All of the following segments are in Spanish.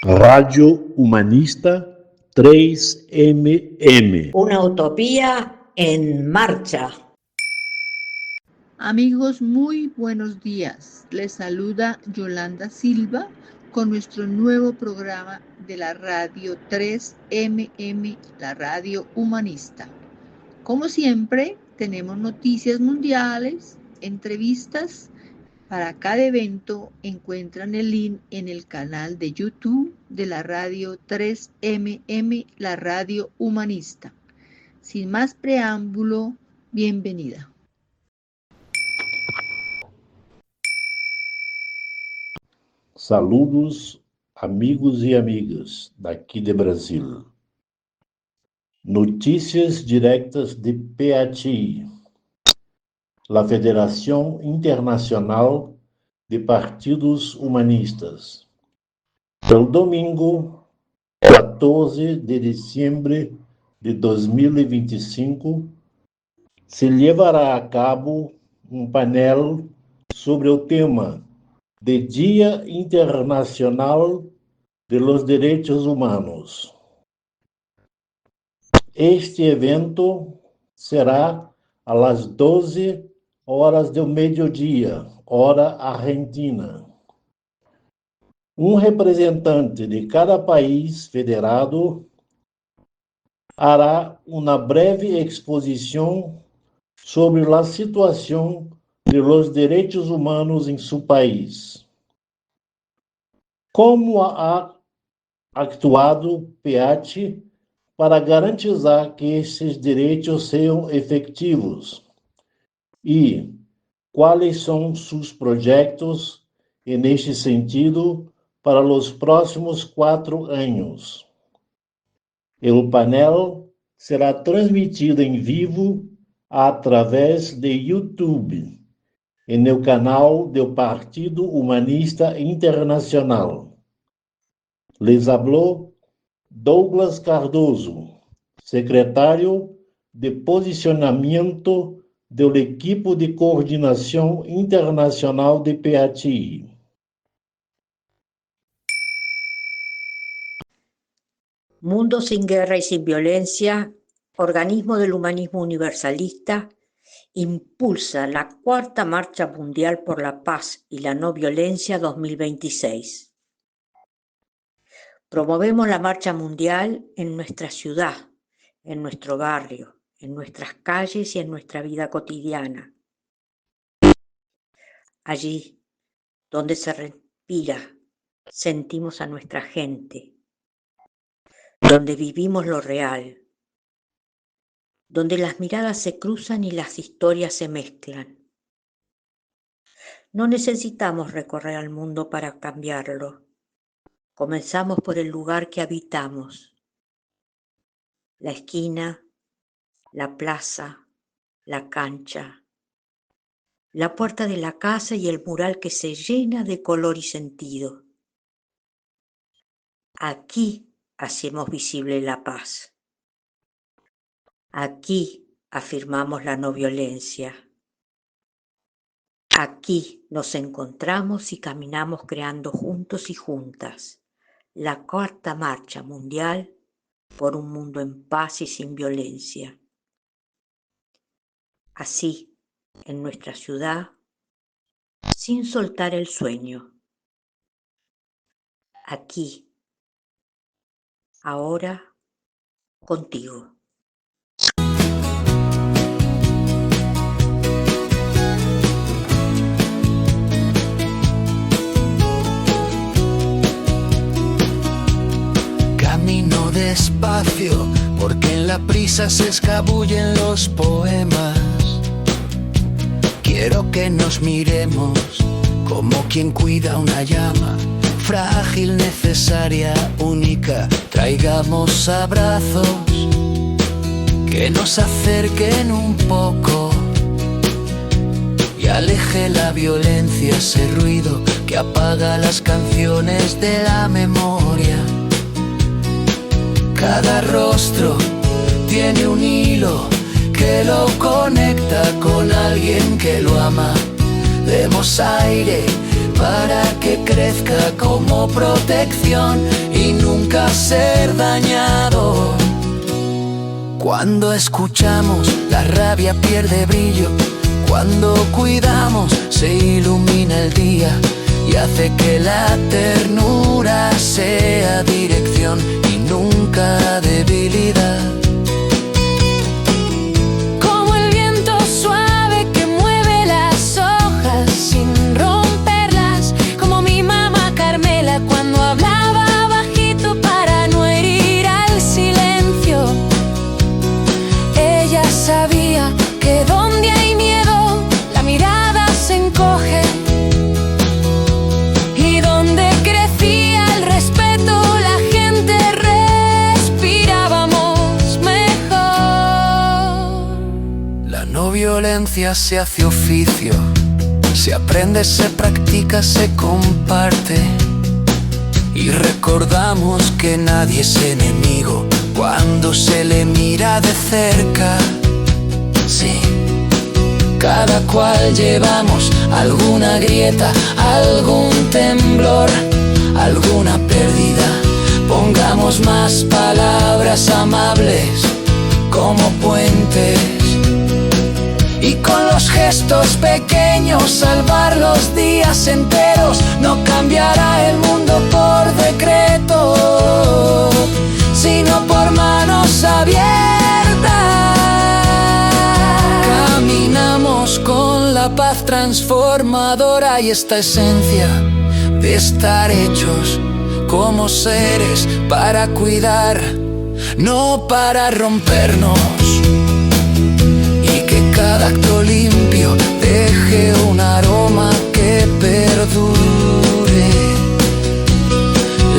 Radio Humanista 3MM. Una utopía en marcha. Amigos, muy buenos días. Les saluda Yolanda Silva con nuestro nuevo programa de la Radio 3MM, la Radio Humanista. Como siempre, tenemos noticias mundiales, entrevistas. Para cada evento encuentran el link en el canal de YouTube de la Radio 3MM, la Radio Humanista. Sin más preámbulo, bienvenida. Saludos, amigos e amigas daqui de Brasil. Notícias diretas de PATI, a Federação Internacional de Partidos Humanistas. Pelo domingo, 14 de dezembro de 2025, se levará a cabo painel sobre o tema de Dia Internacional de los Derechos Humanos. Este evento será às 12 horas do meio-dia, hora argentina. Representante de cada país federado hará uma breve exposição sobre a situação de los derechos humanos em seu país. Como ha actuado PATI para garantizar que esses direitos sejam efetivos e quais são seus projetos neste sentido para os próximos 4 anos. O painel será transmitido em vivo através de YouTube, no canal do Partido Humanista Internacional. Les habló Douglas Cardoso, secretário de posicionamento do equipo de coordenação internacional de PATI. Mundo sin guerra y sin violencia, organismo del humanismo universalista, impulsa la Cuarta Marcha Mundial por la Paz y la No Violencia 2026. Promovemos la marcha mundial en nuestra ciudad, en nuestro barrio, en nuestras calles y en nuestra vida cotidiana. Allí, donde se respira, sentimos a nuestra gente, donde vivimos lo real, donde las miradas se cruzan y las historias se mezclan. No necesitamos recorrer al mundo para cambiarlo. Comenzamos por el lugar que habitamos, la esquina, la plaza, la cancha, la puerta de la casa y el mural que se llena de color y sentido. Aquí hacemos visible la paz. Aquí afirmamos la no violencia. Aquí nos encontramos y caminamos creando juntos y juntas la Cuarta Marcha Mundial por un mundo en paz y sin violencia. Así, en nuestra ciudad, sin soltar el sueño. Aquí, ahora, contigo. Camino despacio, porque en la prisa se escabullen los poemas. Quiero que nos miremos como quien cuida una llama, frágil, necesaria, única. Traigamos abrazos que nos acerquen un poco y aleje la violencia, ese ruido que apaga las canciones de la memoria. Cada rostro tiene un hilo que lo conecta con alguien que lo ama. Demos aire, para que crezca como protección y nunca ser dañado. Cuando escuchamos, la rabia pierde brillo. Cuando cuidamos, se ilumina el día y hace que la ternura sea dirección y nunca debilidad. Como el viento suave que mueve las hojas sin romperlas, como mi mamá Carmela cuando hablaba bajito para no herir al silencio. Ella sabía que donde hay miedo, la mirada se encoge. Y donde crecía el respeto, la gente respirábamos mejor. La no violencia se hace oficio, se aprende, se practica, se comparte. Y recordamos que nadie es enemigo cuando se le mira de cerca. Sí, cada cual llevamos alguna grieta, algún temblor, alguna pérdida. Pongamos más palabras amables como puentes. Y con los gestos pequeños salvar los días enteros. No cambiará el mundo por decreto, sino por manos abiertas. Caminamos con la paz transformadora y esta esencia de estar hechos como seres para cuidar, no para rompernos. Y que cada acto limpio deje un aroma que perdure.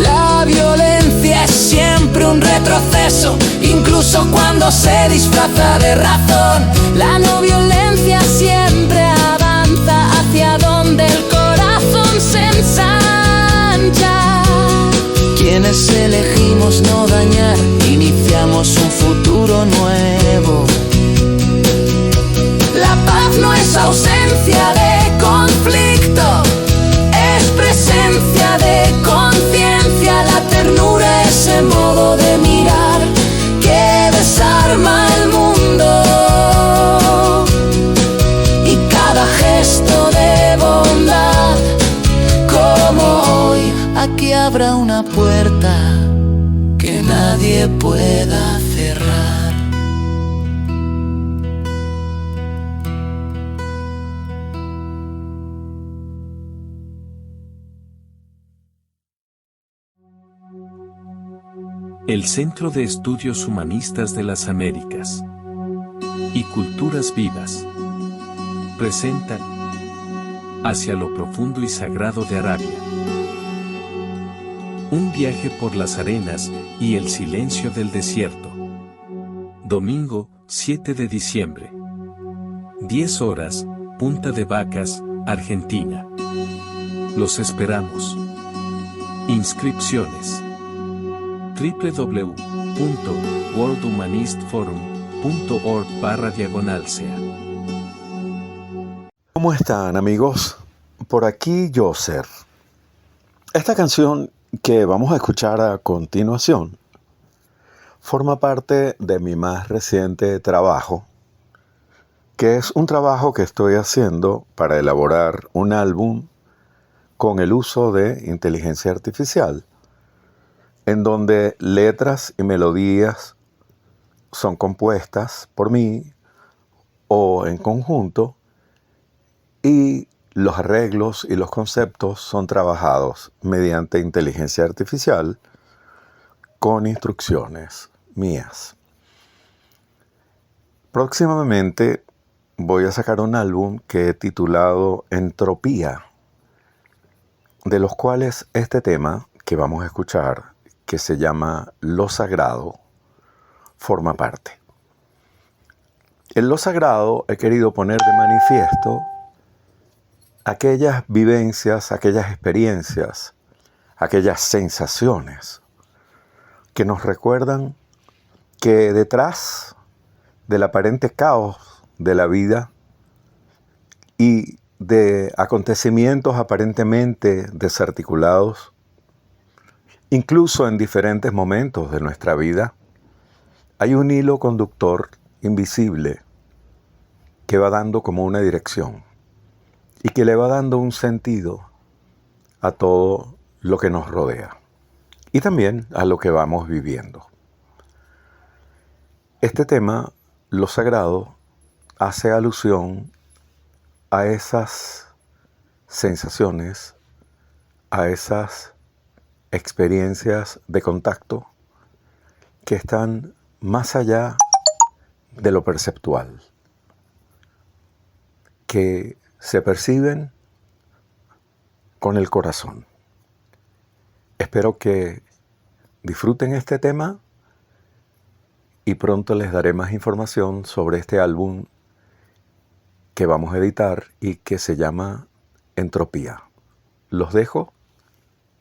La violencia es siempre un retroceso, incluso cuando se disfraza de razón. La no violencia siempre avanza hacia donde el corazón se ensancha. Quienes elegimos no dañar, iniciamos un futuro nuevo. La paz no es ausencia de conflicto, es presencia de conciencia. La ternura es ese modo de mirar que desarma el mundo. Y cada gesto de bondad, como hoy, aquí habrá una puerta que nadie pueda cerrar. El Centro de Estudios Humanistas de las Américas y Culturas Vivas presenta Hacia lo profundo y sagrado de Arabia. Un viaje por las arenas y el silencio del desierto. Domingo, 7 de diciembre. 10 horas, Punta de Vacas, Argentina. Los esperamos. Inscripciones: www.worldhumanistforum.org/sea. ¿Cómo están, amigos? Por aquí Yoser. Esta canción que vamos a escuchar a continuación forma parte de mi más reciente trabajo, que es un trabajo que estoy haciendo para elaborar un álbum con el uso de inteligencia artificial, en donde letras y melodías son compuestas por mí o en conjunto, y los arreglos y los conceptos son trabajados mediante inteligencia artificial con instrucciones mías. Próximamente voy a sacar un álbum que he titulado Entropía, de los cuales este tema que vamos a escuchar, que se llama Lo Sagrado, forma parte. En Lo Sagrado he querido poner de manifiesto aquellas vivencias, aquellas experiencias, aquellas sensaciones que nos recuerdan que detrás del aparente caos de la vida y de acontecimientos aparentemente desarticulados, incluso en diferentes momentos de nuestra vida, hay un hilo conductor invisible que va dando como una dirección y que le va dando un sentido a todo lo que nos rodea y también a lo que vamos viviendo. Este tema, lo sagrado, hace alusión a esas sensaciones, a esas experiencias de contacto que están más allá de lo perceptual, que se perciben con el corazón. Espero que disfruten este tema y pronto les daré más información sobre este álbum que vamos a editar y que se llama Entropía. Los dejo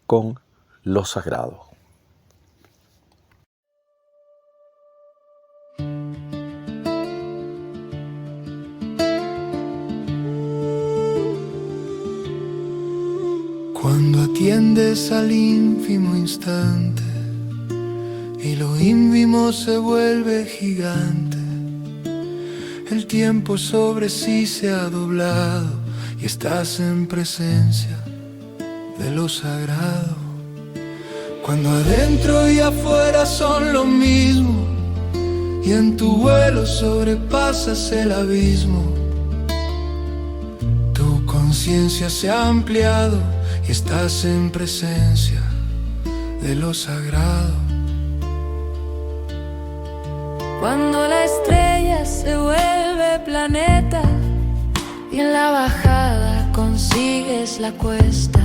con lo sagrado. Cuando atiendes al ínfimo instante y lo ínfimo se vuelve gigante, el tiempo sobre sí se ha doblado y estás en presencia de lo sagrado. Cuando adentro y afuera son lo mismo y en tu vuelo sobrepasas el abismo, tu conciencia se ha ampliado y estás en presencia de lo sagrado. Cuando la estrella se vuelve planeta y en la bajada consigues la cuesta,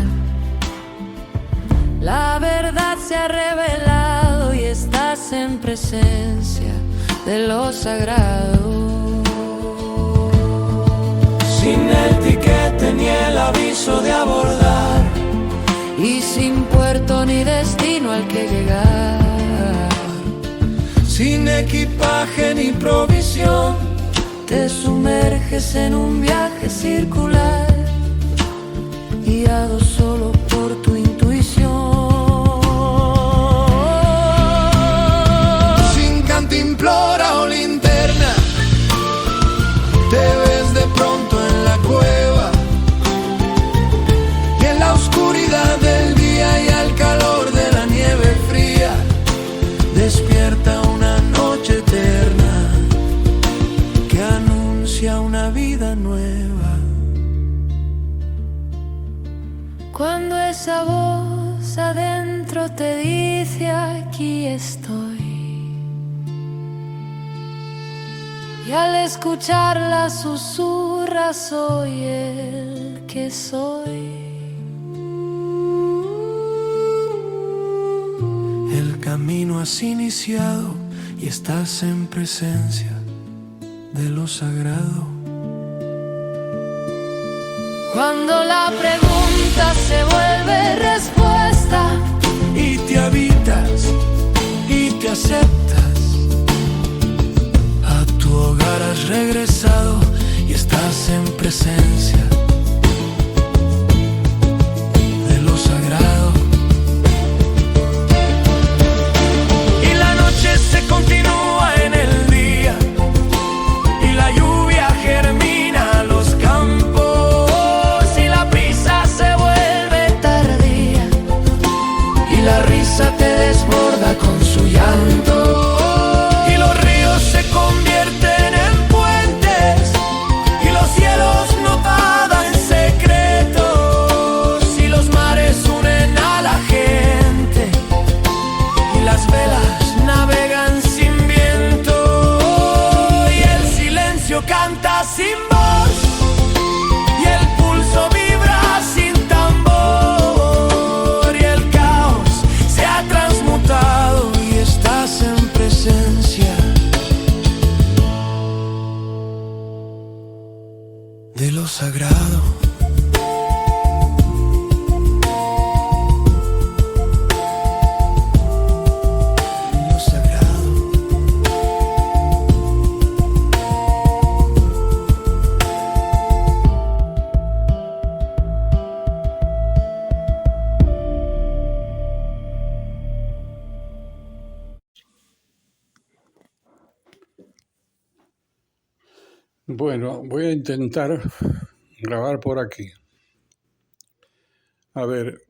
la verdad se ha revelado y estás en presencia de lo sagrado. Sin el tiquete ni el aviso de abordar y sin puerto ni destino al que llegar, sin equipaje ni provisión, te sumerges en un viaje circular, guiado solo por tu intuición. Sin cantimplora o linterna, te ves de pronto en la cueva y en la oscuridad del día y al calor de la nieve fría despierta una noche eterna que anuncia una vida nueva. Cuando esa voz adentro te dice aquí estoy, y al escucharla susurra soy el que soy. El camino has iniciado y estás en presencia de lo sagrado. Cuando la pregunta se vuelve respuesta y te habitas y te aceptas, a tu hogar has regresado y estás en presencia de lo sagrado. Y la noche se continúa en el día y la lluvia germina los campos y la prisa se vuelve tardía y la risa te desborda con su llanto y los ríos se convierten en puentes y los cielos no pagan secretos y los mares unen a la gente y las velas navegan sin viento y el silencio canta sin voz y el pulso vibra sin tambor y el caos se ha transmutado y estás en Bueno, voy a intentar grabar por aquí. A ver,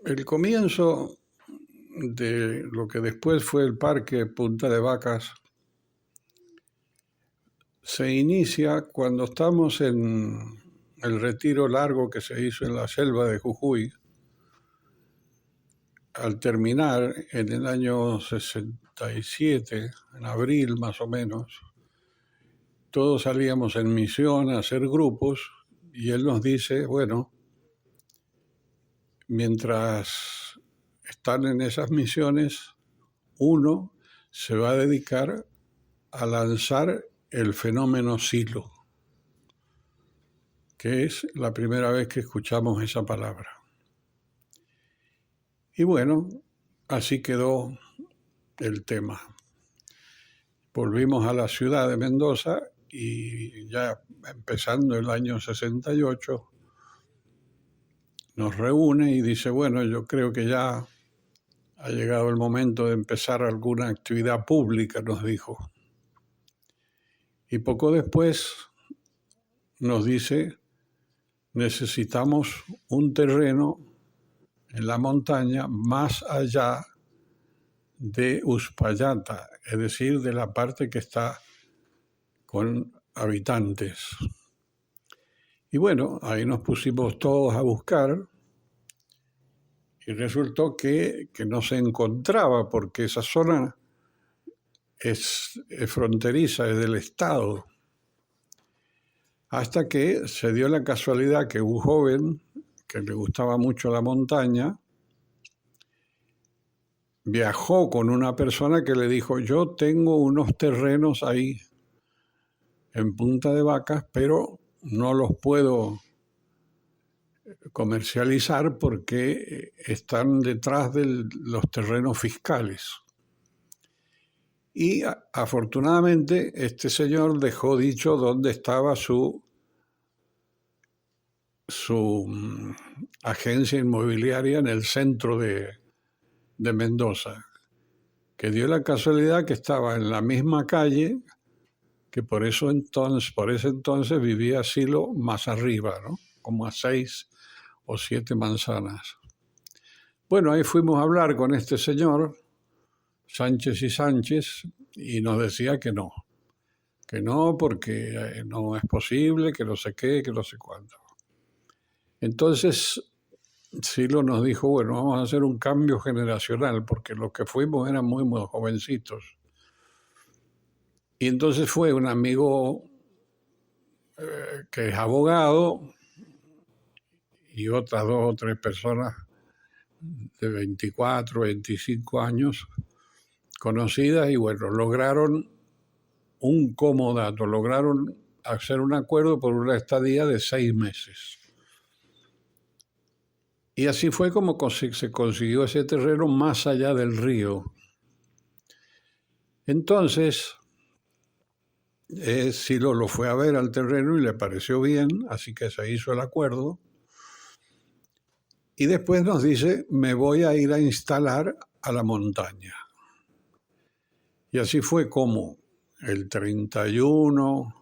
el comienzo de lo que después fue el Parque Punta de Vacas se inicia cuando estamos en el retiro largo que se hizo en la selva de Jujuy. Al terminar en el año 67, en abril más o menos, todos salíamos en misión a hacer grupos y él nos dice, bueno, mientras están en esas misiones, uno se va a dedicar a lanzar el fenómeno Silo, que es la primera vez que escuchamos esa palabra. Y bueno, así quedó el tema. Volvimos a la ciudad de Mendoza y ya empezando el año 68, nos reúne y dice, bueno, yo creo que ya ha llegado el momento de empezar alguna actividad pública, nos dijo. Y poco después nos dice, necesitamos un terreno en la montaña más allá de Uspallata, es decir, de la parte que está con habitantes. Y bueno, ahí nos pusimos todos a buscar y resultó que no se encontraba porque esa zona es fronteriza, es del Estado. Hasta que se dio la casualidad que un joven que le gustaba mucho la montaña viajó con una persona que le dijo, yo tengo unos terrenos ahí en Punta de Vacas, pero no los puedo comercializar porque están detrás de los terrenos fiscales. Y afortunadamente este señor dejó dicho dónde estaba su agencia inmobiliaria en el centro de Mendoza, que dio la casualidad que estaba en la misma calle que por ese entonces vivía Silo más arriba, ¿no? Como a 6 o 7 manzanas. Bueno, ahí fuimos a hablar con este señor, Sánchez y Sánchez, y nos decía que no porque no es posible, que no sé qué, que no sé cuánto. Entonces Silo nos dijo, bueno, vamos a hacer un cambio generacional, porque los que fuimos eran muy, muy jovencitos. Y entonces fue un amigo que es abogado y otras 2 o 3 personas de 24, 25 años conocidas y bueno, lograron un comodato, lograron hacer un acuerdo por una estadía de 6 meses. Y así fue como se consiguió ese terreno más allá del río. Entonces, Silo lo fue a ver al terreno y le pareció bien, así que se hizo el acuerdo. Y después nos dice, me voy a ir a instalar a la montaña. Y así fue como el 31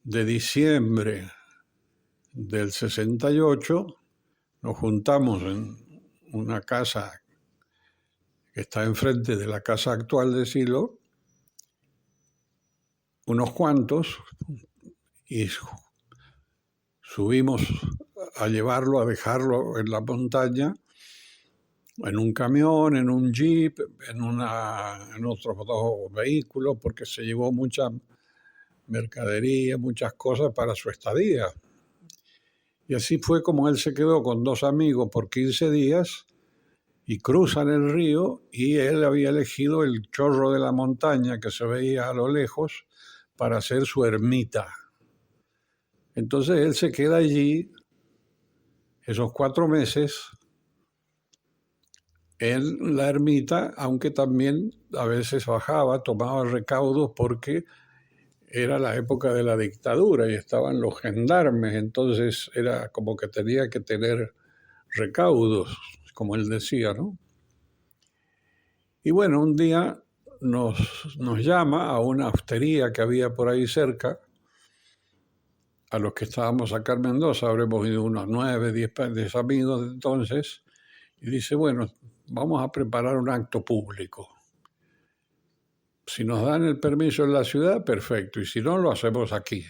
de diciembre del 68 nos juntamos en una casa que está enfrente de la casa actual de Silo, unos cuantos, y subimos a llevarlo, a dejarlo en la montaña, en un camión, en un jeep, en otros 2 vehículos, porque se llevó mucha mercadería, muchas cosas para su estadía. Y así fue como él se quedó con 2 amigos por 15 días y cruzan el río y él había elegido el chorro de la montaña que se veía a lo lejos para hacer su ermita. Entonces él se queda allí esos 4 meses en la ermita, aunque también a veces bajaba, tomaba recaudos porque era la época de la dictadura y estaban los gendarmes, entonces era como que tenía que tener recaudos, como él decía, ¿no? Y bueno, un día nos llama a una hostería que había por ahí cerca, a los que estábamos acá en Mendoza, habremos ido unos 9, 10 amigos de entonces, y dice, bueno, vamos a preparar un acto público. Si nos dan el permiso en la ciudad, perfecto, y si no, lo hacemos aquí.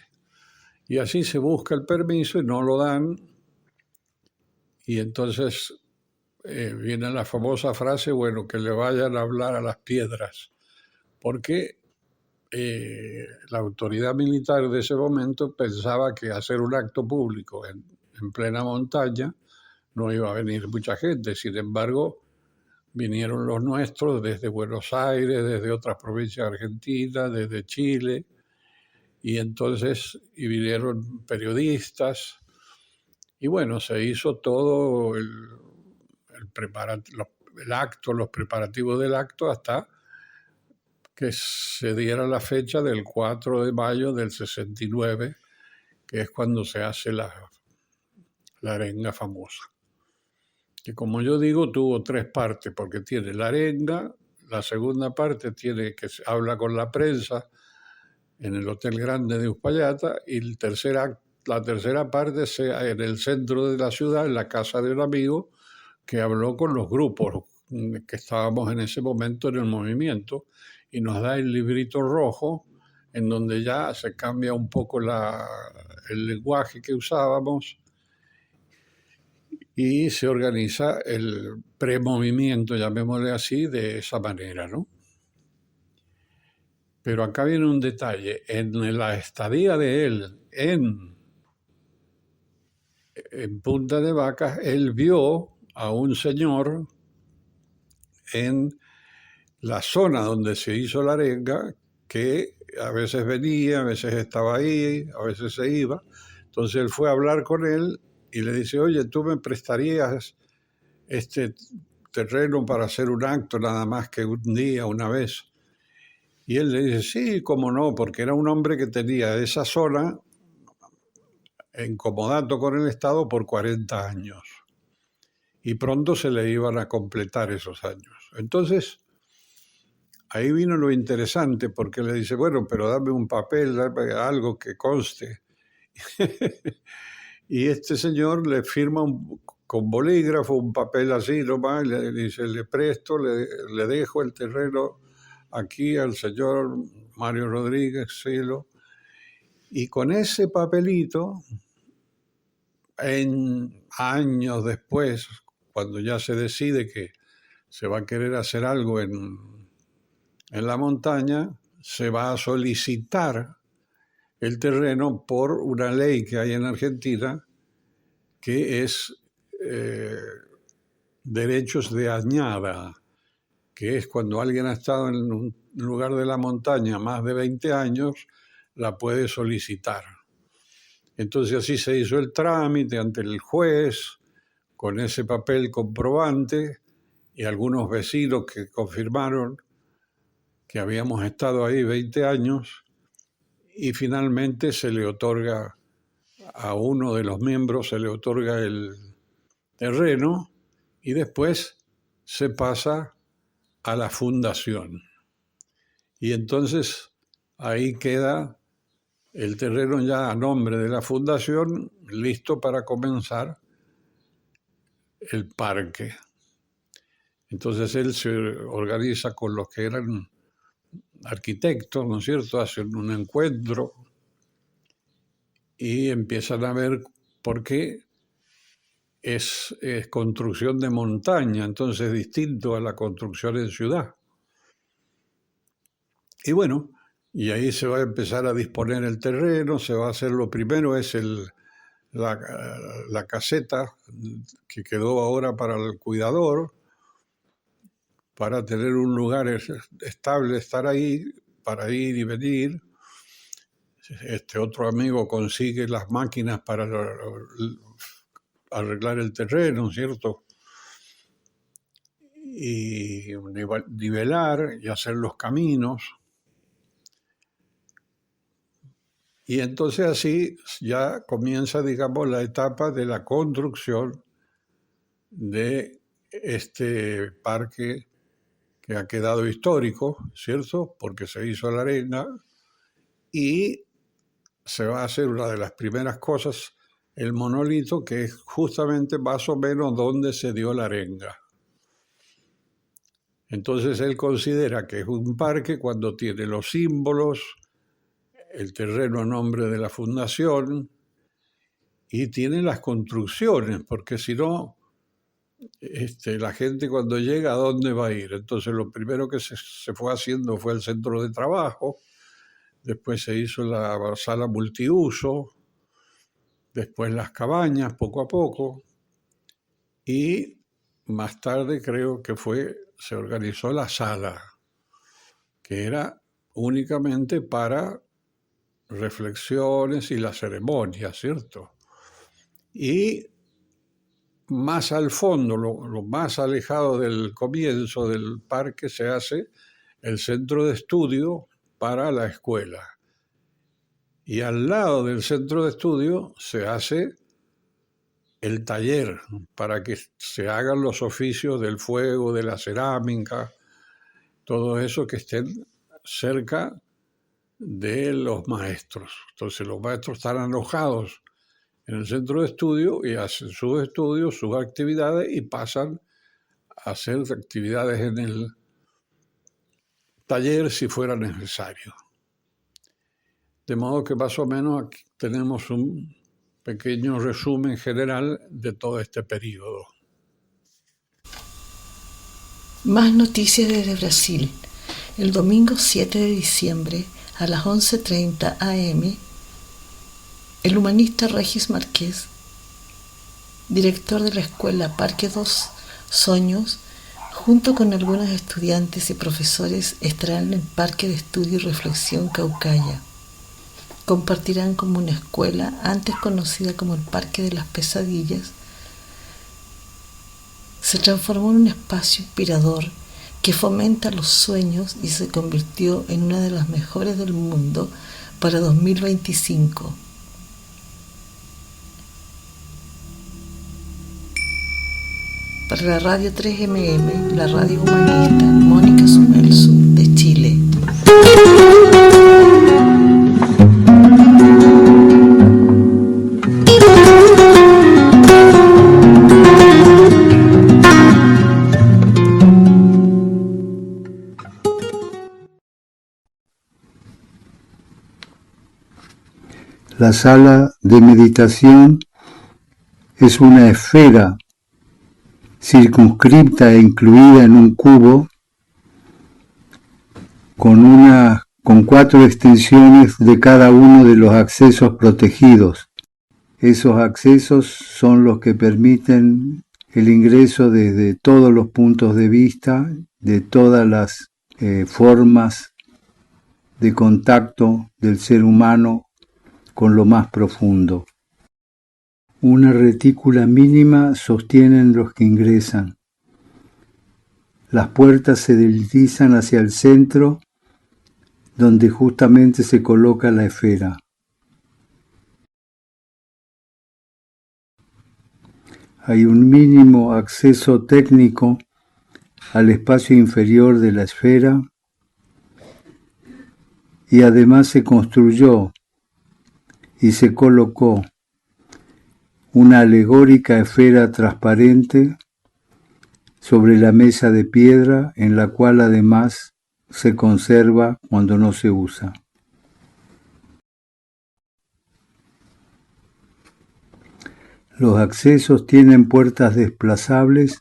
Y así se busca el permiso y no lo dan, y entonces viene la famosa frase, bueno, que le vayan a hablar a las piedras, porque la autoridad militar de ese momento pensaba que hacer un acto público en plena montaña no iba a venir mucha gente. Sin embargo, vinieron los nuestros desde Buenos Aires, desde otras provincias argentinas, desde Chile, y entonces vinieron periodistas, y bueno, se hizo todo el acto, los preparativos del acto, hasta que se diera la fecha del 4 de mayo del 69, que es cuando se hace la arenga famosa. Que como yo digo, tuvo 3 partes, porque tiene la arenga, la segunda parte tiene que habla con la prensa en el Hotel Grande de Uspallata, y la tercera parte en el centro de la ciudad, en la casa de un amigo, que habló con los grupos que estábamos en ese momento en el movimiento, y nos da el librito rojo, en donde ya se cambia un poco el lenguaje que usábamos, y se organiza el premovimiento, llamémosle así, de esa manera, ¿no? Pero acá viene un detalle. En la estadía de él en Punta de Vacas, él vio a un señor en la zona donde se hizo la arenga, que a veces venía, a veces estaba ahí, a veces se iba. Entonces él fue a hablar con él y le dice, oye, ¿tú me prestarías este terreno para hacer un acto nada más que un día, una vez? Y él le dice, sí, cómo no, porque era un hombre que tenía esa zona en comodato con el Estado por 40 años. Y pronto se le iban a completar esos años. Entonces, ahí vino lo interesante, porque le dice, bueno, pero dame un papel, dame algo que conste. Y este señor le firma con bolígrafo un papel así nomás, y le dice, le presto, le dejo el terreno aquí al señor Mario Rodríguez Celo. Y con ese papelito, años después, cuando ya se decide que se va a querer hacer algo en la montaña, se va a solicitar el terreno por una ley que hay en Argentina, que es derechos de añada, que es cuando alguien ha estado en un lugar de la montaña más de 20 años, la puede solicitar. Entonces así se hizo el trámite ante el juez, con ese papel comprobante, y algunos vecinos que confirmaron que habíamos estado ahí 20 años, y finalmente se le otorga a uno de los miembros, se le otorga el terreno, y después se pasa a la fundación. Y entonces ahí queda el terreno ya a nombre de la fundación, listo para comenzar el parque. Entonces él se organiza con los que eran arquitectos, ¿no es cierto? Hacen un encuentro y empiezan a ver por qué es construcción de montaña, entonces distinto a la construcción en ciudad. Y bueno, y ahí se va a empezar a disponer el terreno, se va a hacer lo primero, es la caseta que quedó ahora para el cuidador, para tener un lugar estable, estar ahí, para ir y venir. Este otro amigo consigue las máquinas para arreglar el terreno, ¿cierto? Y nivelar y hacer los caminos. Y entonces así ya comienza, digamos, la etapa de la construcción de este parque que ha quedado histórico, ¿cierto? Porque se hizo la arenga y se va a hacer una de las primeras cosas, el monolito, que es justamente más o menos donde se dio la arenga. Entonces él considera que es un parque cuando tiene los símbolos, el terreno a nombre de la fundación y tiene las construcciones, porque si no, la gente cuando llega, ¿a dónde va a ir? Entonces lo primero que se fue haciendo fue el centro de trabajo, después se hizo la sala multiuso, después las cabañas poco a poco y más tarde creo que se organizó la sala, que era únicamente para reflexiones y la ceremonia, ¿cierto? Y más al fondo, lo más alejado del comienzo del parque, se hace el centro de estudio para la escuela. Y al lado del centro de estudio se hace el taller para que se hagan los oficios del fuego, de la cerámica, todo eso que estén cerca de los maestros. Entonces los maestros están alojados en el centro de estudio y hacen sus estudios, sus actividades y pasan a hacer actividades en el taller si fuera necesario. De modo que más o menos aquí tenemos un pequeño resumen general de todo este periodo. Más noticias desde Brasil. El domingo 7 de diciembre a las 11:30 am, el humanista Regis Marqués, director de la escuela Parque Dos Sonhos, junto con algunos estudiantes y profesores, estarán en el Parque de Estudio y Reflexión Caucaya. Compartirán como una escuela, antes conocida como el Parque de las Pesadillas, se transformó en un espacio inspirador que fomenta los sueños y se convirtió en una de las mejores del mundo para 2025. Para la Radio 3MM, la radio humanista, Mónica Sumelso, de Chile. La sala de meditación es una esfera circunscripta e incluida en un cubo con 4 extensiones de cada uno de los accesos protegidos. Esos accesos son los que permiten el ingreso desde todos los puntos de vista, de todas las formas de contacto del ser humano con lo más profundo. Una retícula mínima sostienen los que ingresan. Las puertas se deslizan hacia el centro, donde justamente se coloca la esfera. Hay un mínimo acceso técnico al espacio inferior de la esfera y además se construyó y se colocó una alegórica esfera transparente sobre la mesa de piedra, en la cual además se conserva cuando no se usa. Los accesos tienen puertas desplazables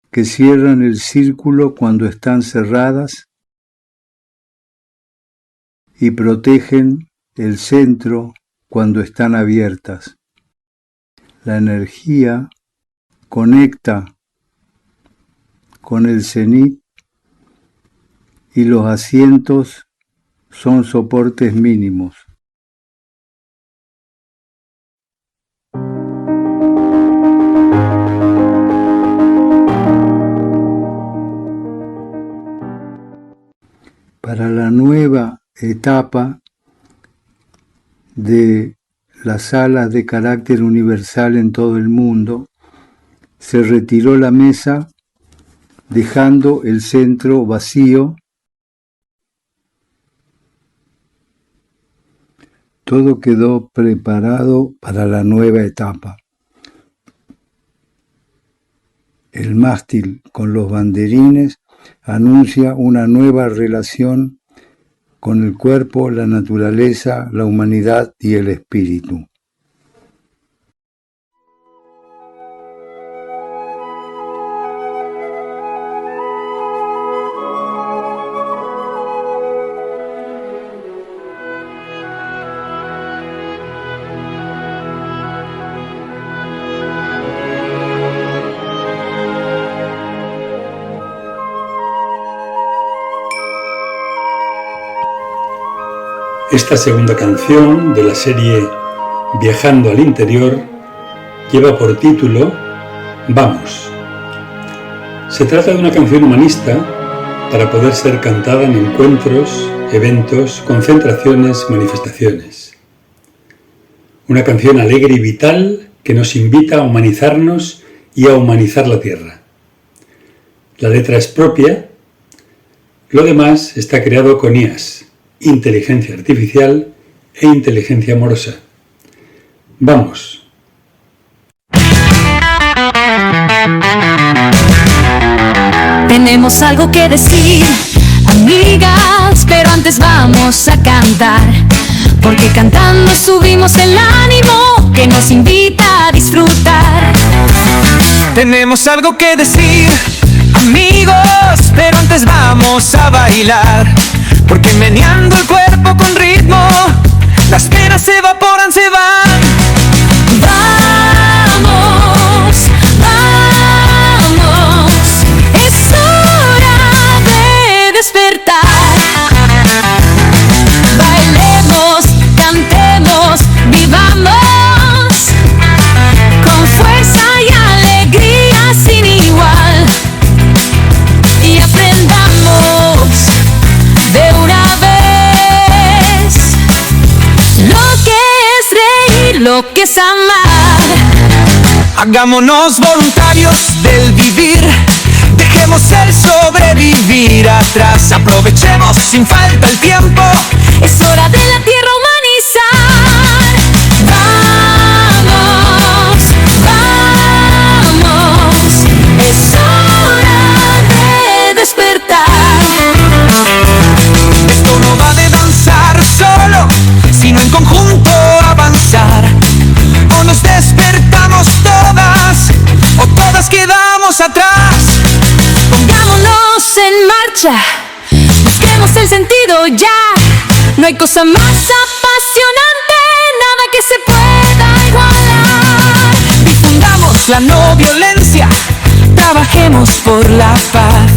que cierran el círculo cuando están cerradas y protegen el centro cuando están abiertas. La energía conecta con el cenit y los asientos son soportes mínimos. Para la nueva etapa de las salas de carácter universal en todo el mundo, Se retiró la mesa, dejando el centro vacío. Todo quedó preparado para la nueva etapa. El mástil con los banderines anuncia una nueva relación con el cuerpo, la naturaleza, la humanidad y el espíritu. Esta segunda canción de la serie Viajando al Interior lleva por título Vamos. Se trata de una canción humanista para poder ser cantada en encuentros, eventos, concentraciones, manifestaciones. Una canción alegre y vital que nos invita a humanizarnos y a humanizar la tierra. La letra es propia, lo demás está creado con IAS. Inteligencia artificial e inteligencia amorosa. Vamos. Tenemos algo que decir, amigas, pero antes vamos a cantar, porque cantando subimos el ánimo que nos invita a disfrutar. Tenemos algo que decir, amigos, pero antes vamos a bailar, porque meneando el cuerpo con ritmo, las penas se evaporan, se van. Vamos, vamos, es hora de despertar. Bailemos, cantemos, vivamos, con fuerza y alegría sin igual. Y aprendamos de una vez lo que es reír, lo que es amar. Hagámonos voluntarios del vivir, dejemos el sobrevivir atrás, aprovechemos sin falta el tiempo, es hora de la tierra humanizar. Vamos, vamos, es hora de despertar. Esto no va de danzar solo, sino en conjunto avanzar. O nos despertamos todas, o todas quedamos atrás. Pongámonos en marcha, busquemos el sentido ya. No hay cosa más apasionante, nada que se pueda igualar. Difundamos la no violencia, trabajemos por la paz.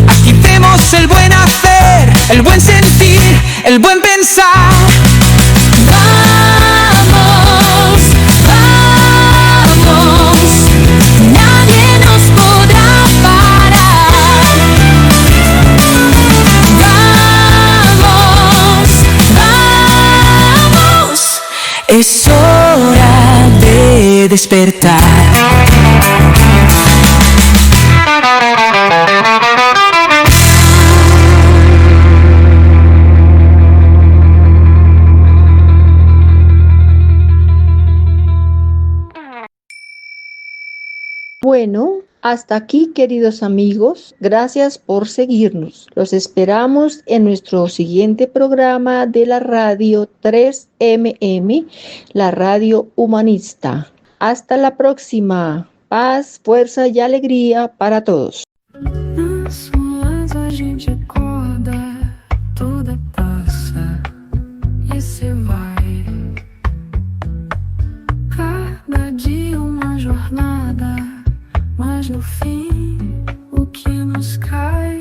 Agitemos el buen hacer, el buen sentir, el buen pensar. Vamos, vamos, nadie nos podrá parar. Vamos, vamos, es hora de despertar. Bueno, hasta aquí, queridos amigos. Gracias por seguirnos. Los esperamos en nuestro siguiente programa de la radio 3MM, la radio humanista. Hasta la próxima. Paz, fuerza y alegría para todos. Mas no fim, o que nos cai?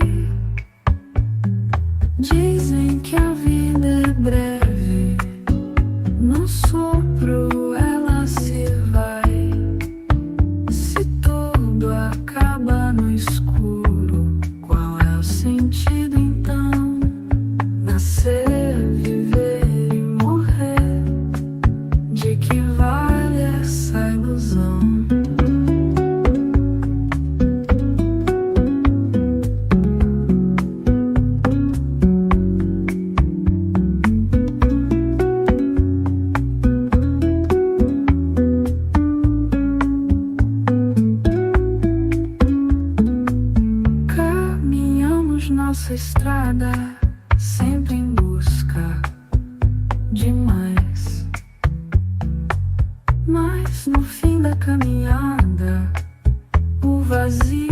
Dizem que a vida é breve, num sopro ela se vai. Se tudo acaba no escuro, qual é o sentido então? Nascer, viver e morrer, de que vale essa ilusão? nossa estrada, sempre em busca de mais. Mas no fim da caminhada, o vazio